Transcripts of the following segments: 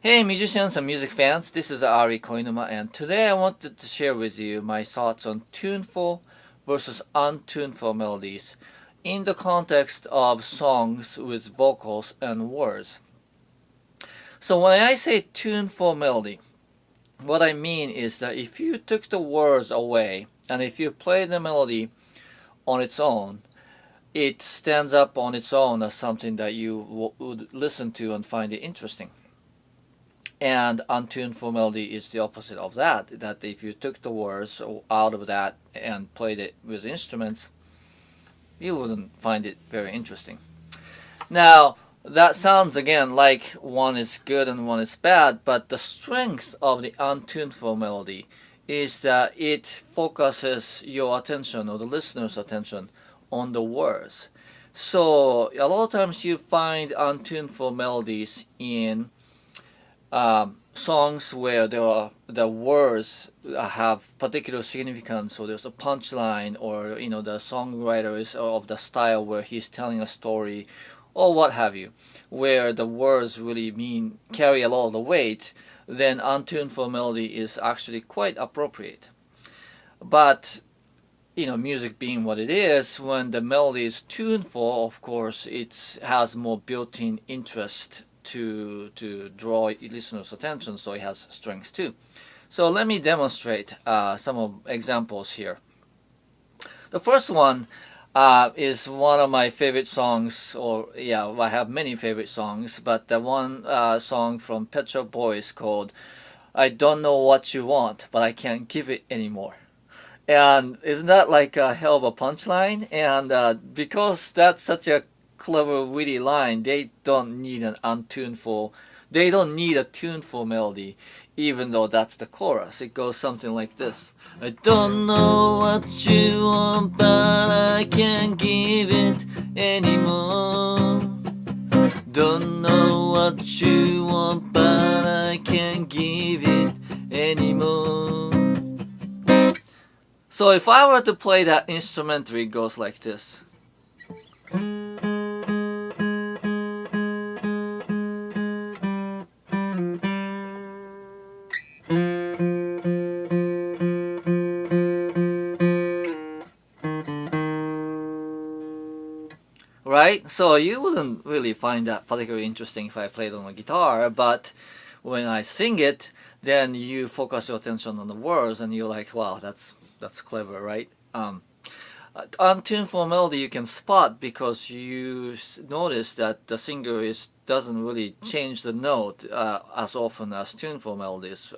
Hey musicians and music fans, this is Ari Koinuma, and today I wanted to share with you my thoughts on tuneful versus untuneful melodies in the context of songs with vocals and words. So when I say tuneful melody, what I mean is that if you took the words away and if you play the melody on its own, it stands up on its own as something that you would listen to and find it interesting. And untuneful melody is the opposite of that, that if you took the words out of that and played it with instruments, you wouldn't find it very interesting. Now, that sounds again like one is good and one is bad, but the strength of the untuneful melody is that it focuses your attention or the listener's attention on the words. So a lot of times you find untuneful melodies in songs where the words have particular significance, so there's a punchline, or the songwriter is of the style where he's telling a story or what have you, where the words really carry a lot of the weight, then untuneful melody is actually quite appropriate. But music being what it is, when the melody is tuneful, of course it has more built-in interest to draw listeners' attention, so it has strengths too. So let me demonstrate some examples here. The first one is one of my favorite songs, I have many favorite songs, but the one song from Pet Shop Boys called "I Don't Know What You Want, But I Can't Give It Anymore." And isn't that like a hell of a punchline? And because that's such a clever, witty line, they don't need a tuneful melody, even though that's the chorus. It goes something like this: I don't know what you want, but I can't give it anymore. Don't know what you want, but I can't give it anymore. So if I were to play that instrumentally, it goes like this. Right? So you wouldn't really find that particularly interesting if I played on a guitar, but when I sing it, then you focus your attention on the words and you're like, wow, that's clever, right? Untuneful melody you can spot because you notice that the singer doesn't really change the note as often as tuneful melodies.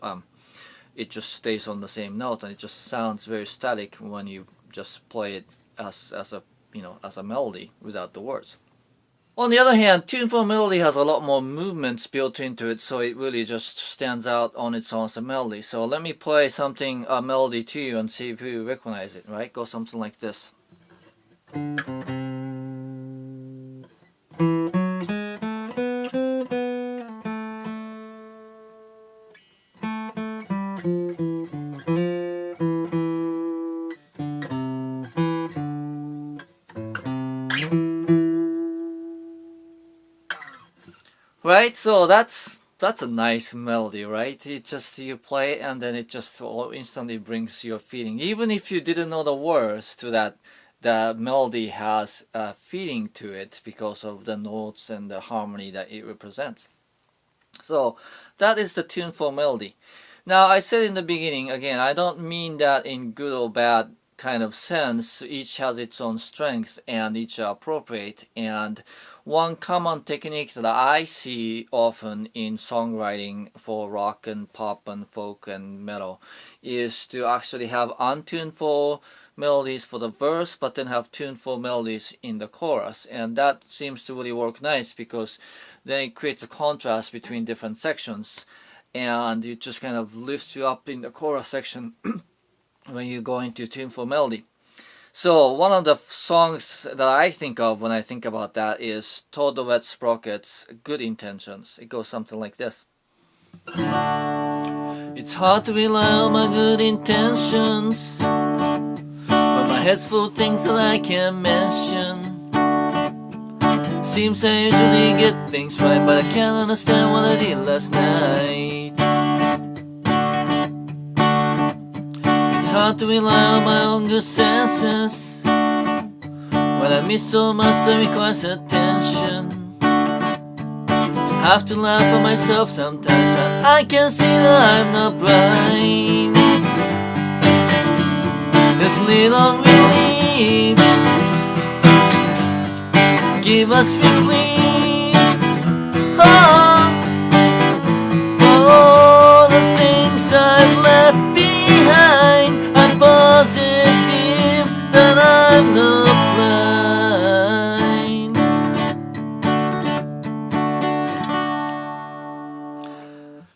It just stays on the same note, and it just sounds very static when you just play it as a melody without the words. On the other hand, tuneful melody has a lot more movements built into it, so it really just stands out on its own as a melody. So let me play a melody to you and see if you recognize it, right? Go something like this. Right, so that's a nice melody, right? You play it and then it just instantly brings your feeling. Even if you didn't know the words to that, the melody has a feeling to it because of the notes and the harmony that it represents. So that is the tuneful melody. Now I said in the beginning, again, I don't mean that in good or bad kind of sense. Each has its own strengths and each are appropriate. And one common technique that I see often in songwriting for rock and pop and folk and metal is to actually have untuneful melodies for the verse, but then have tuneful melodies in the chorus. And that seems to really work nice because then it creates a contrast between different sections, and it just kind of lifts you up in the chorus section when you go into tuneful melody. So one of the songs that I think of when I think about that is Todd the Wet Sprocket's Good Intentions. It goes something like this. It's hard to rely on my good intentions when my head's full of things that I can't mention. Seems I usually get things right, but I can't understand what I did last night. It's hard to rely on my own good senses when I miss so much that requires attention. Have to laugh at myself sometimes, and I can see that I'm not blind. This little relief give us relief. Oh, for all the things I've left behind, I'm positive that I'm not blind.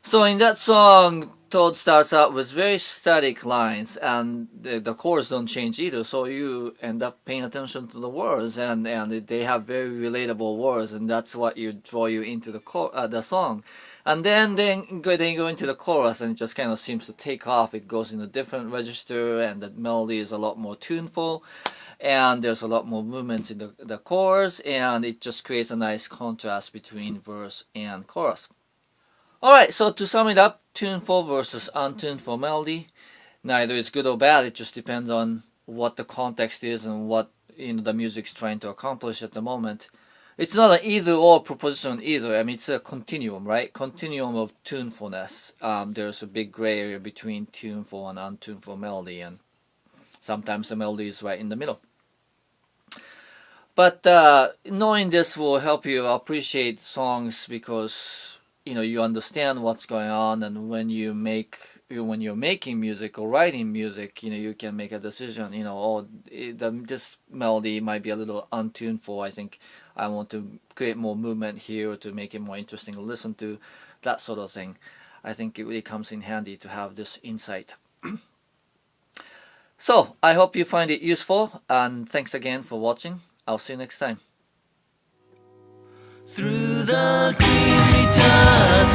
So in that song, Toad starts out with very static lines, and the chords don't change either, so you end up paying attention to the words, and they have very relatable words, and that's what draw you into the song. And then they go into the chorus, and it just kind of seems to take off. It goes in a different register, and the melody is a lot more tuneful, and there's a lot more movement in the chorus, and it just creates a nice contrast between verse and chorus. Alright, so to sum it up, tuneful versus untuneful melody. Neither is good or bad, it just depends on what the context is and what the music's trying to accomplish at the moment. It's not an either or proposition either. I mean, it's a continuum, right? Continuum of tunefulness. There's a big gray area between tuneful and untuneful melody, and sometimes the melody is right in the middle. But knowing this will help you appreciate songs, because you understand what's going on, and when you're making music or writing music, you can make a decision. This melody might be a little untuneful. I think I want to create more movement here to make it more interesting to listen to, that sort of thing. I think it really comes in handy to have this insight. So I hope you find it useful, and thanks again for watching. I'll see you next time. Through the green guitar